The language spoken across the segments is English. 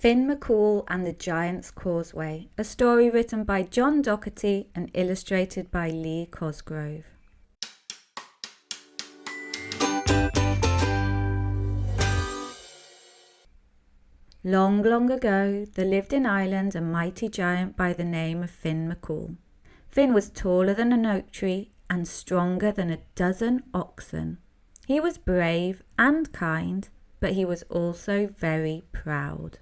Finn MacCool and the Giant's Causeway, a story written by John Docherty and illustrated by Lee Cosgrove. Long, long ago, there lived in Ireland a mighty giant by the name of Finn MacCool. Finn was taller than an oak tree and stronger than a dozen oxen. He was brave and kind, but he was also very proud.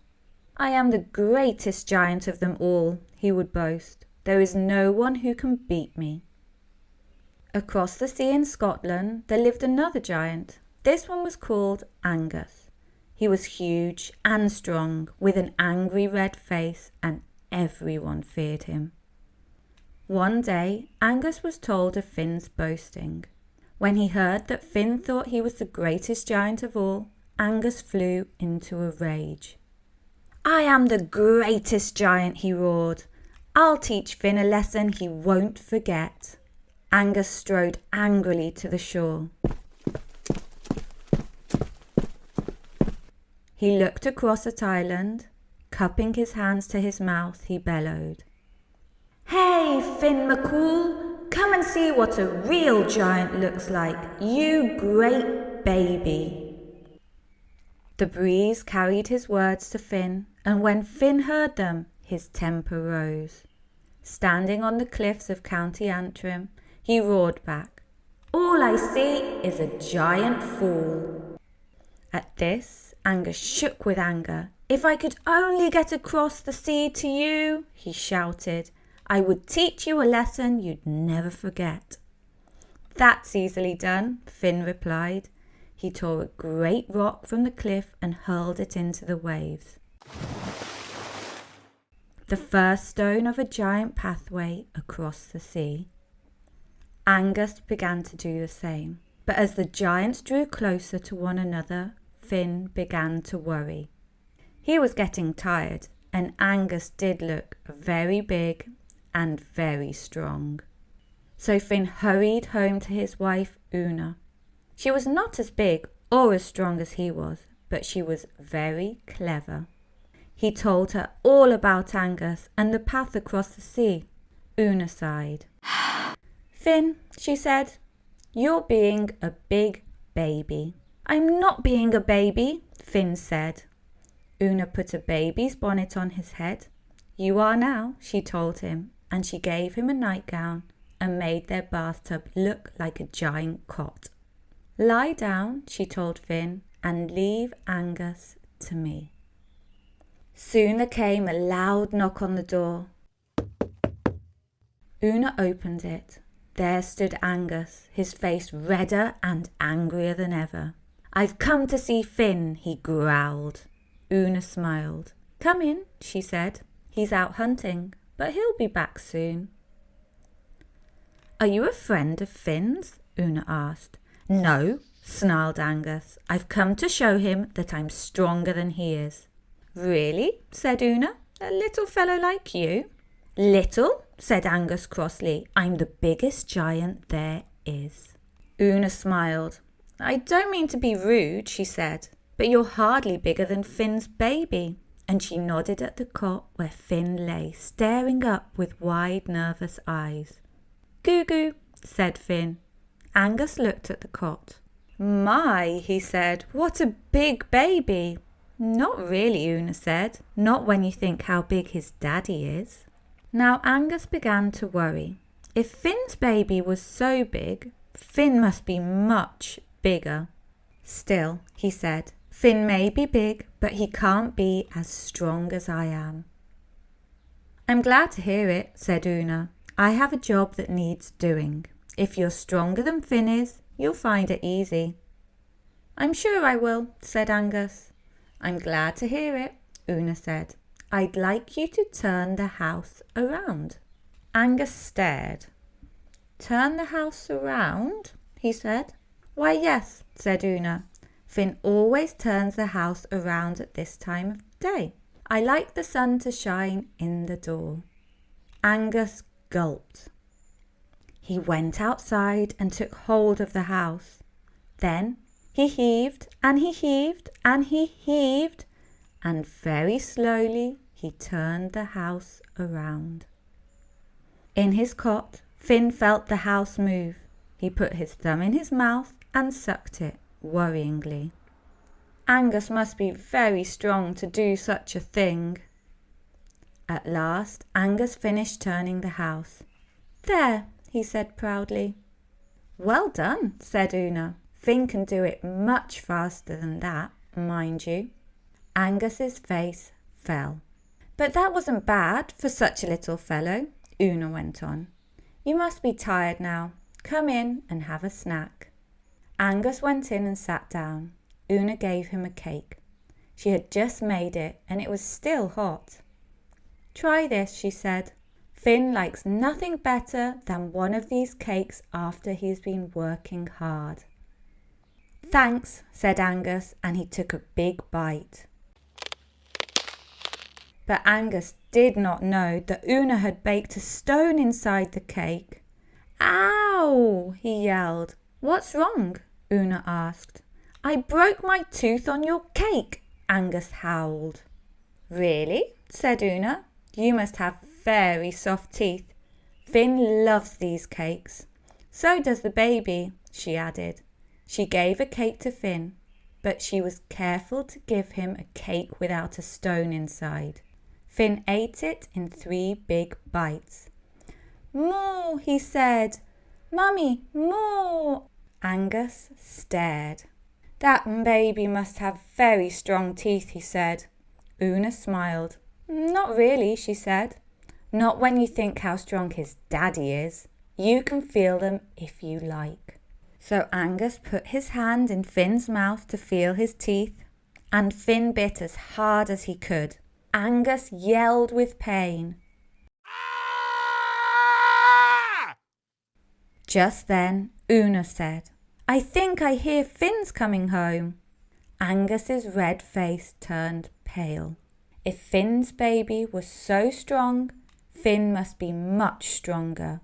"I am the greatest giant of them all," he would boast. "There is no one who can beat me." Across the sea in Scotland, there lived another giant. This one was called Angus. He was huge and strong, with an angry red face, and everyone feared him. One day, Angus was told of Finn's boasting. When he heard that Finn thought he was the greatest giant of all, Angus flew into a rage. "I am the greatest giant," he roared. "I'll teach Finn a lesson he won't forget." Angus strode angrily to the shore. He looked across at Ireland. Cupping his hands to his mouth, he bellowed, "Hey, Finn MacCool, come and see what a real giant looks like, you great baby." The breeze carried his words to Finn, and when Finn heard them, his temper rose. Standing on the cliffs of County Antrim, he roared back, "All I see is a giant fool." At this, Angus shook with anger. "If I could only get across the sea to you," he shouted, "I would teach you a lesson you'd never forget." "That's easily done," Finn replied. He tore a great rock from the cliff and hurled it into the waves. The first stone of a giant pathway across the sea. Angus began to do the same, but as the giants drew closer to one another, Finn began to worry. He was getting tired, and Angus did look very big and very strong. So Finn hurried home to his wife, Una. She was not as big or as strong as he was, but she was very clever. He told her all about Angus and the path across the sea. Una sighed. "Finn," she said, "you're being a big baby." "I'm not being a baby," Finn said. Una put a baby's bonnet on his head. "You are now," she told him, and she gave him a nightgown and made their bathtub look like a giant cot. "Lie down," she told Finn, "and leave Angus to me." Soon there came a loud knock on the door. Una opened it. There stood Angus, his face redder and angrier than ever. "I've come to see Finn," he growled. Una smiled. "Come in," she said. "He's out hunting, but he'll be back soon." "Are you a friend of Finn's?" Una asked. "No," snarled Angus. "I've come to show him that I'm stronger than he is." "Really?" said Una. "A little fellow like you?" "Little?" said Angus crossly. "I'm the biggest giant there is." Una smiled. "I don't mean to be rude," she said, "but you're hardly bigger than Finn's baby." And she nodded at the cot where Finn lay, staring up with wide, nervous eyes. "Goo-goo," said Finn. Angus looked at the cot. "My," he said, "what a big baby." "Not really," Una said. "Not when you think how big his daddy is." Now Angus began to worry. If Finn's baby was so big, Finn must be much bigger. "Still," he said, "Finn may be big, but he can't be as strong as I am." "I'm glad to hear it," said Una. "I have a job that needs doing. If you're stronger than Finn is, you'll find it easy." "I'm sure I will," said Angus. "I'm glad to hear it," Una said. "I'd like you to turn the house around." Angus stared. "Turn the house around?" he said. "Why, yes," said Una. "Finn always turns the house around at this time of day. I like the sun to shine in the door." Angus gulped. He went outside and took hold of the house. Then he heaved and he heaved and he heaved, and very slowly he turned the house around. In his cot, Finn felt the house move. He put his thumb in his mouth and sucked it worryingly. Angus must be very strong to do such a thing. At last, Angus finished turning the house. "There," he said proudly. "Well done," said Una. "Finn can do it much faster than that, mind you." Angus's face fell. "But that wasn't bad for such a little fellow," Una went on. "You must be tired now. Come in and have a snack." Angus went in and sat down. Una gave him a cake. She had just made it and it was still hot. "Try this," she said. "Finn likes nothing better than one of these cakes after he's been working hard." "Thanks," said Angus, and he took a big bite. But Angus did not know that Una had baked a stone inside the cake. "Ow!" he yelled. "What's wrong?" Una asked. "I broke my tooth on your cake," Angus howled. "Really?" said Una. "You must have very soft teeth. Finn loves these cakes. So does the baby," she added. She gave a cake to Finn, but she was careful to give him a cake without a stone inside. Finn ate it in 3 big bites. "Moo," he said. "Mummy, moo." Angus stared. "That baby must have very strong teeth," he said. Una smiled. "Not really," she said. "Not when you think how strong his daddy is. You can feel them if you like." So Angus put his hand in Finn's mouth to feel his teeth, and Finn bit as hard as he could. Angus yelled with pain. Ah! Just then, Una said, "I think I hear Finn's coming home." Angus's red face turned pale. If Finn's baby was so strong, Finn must be much stronger.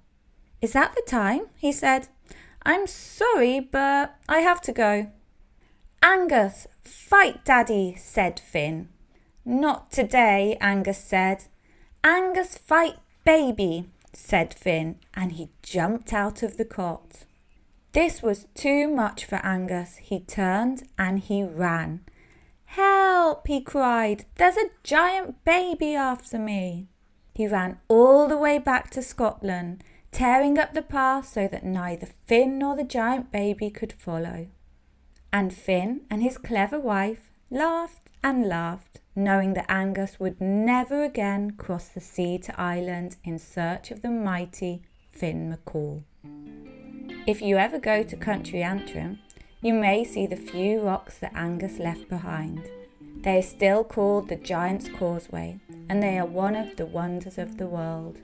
"Is that the time?" he said. "I'm sorry, but I have to go." "Angus, fight Daddy," said Finn. "Not today," Angus said. "Angus, fight baby," said Finn, and he jumped out of the cot. This was too much for Angus. He turned and he ran. "Help!" he cried. "There's a giant baby after me." He ran all the way back to Scotland, tearing up the path so that neither Finn nor the giant baby could follow. And Finn and his clever wife laughed and laughed, knowing that Angus would never again cross the sea to Ireland in search of the mighty Finn MacCool. If you ever go to country Antrim, you may see the few rocks that Angus left behind. They are still called the Giant's Causeway, and they are one of the wonders of the world.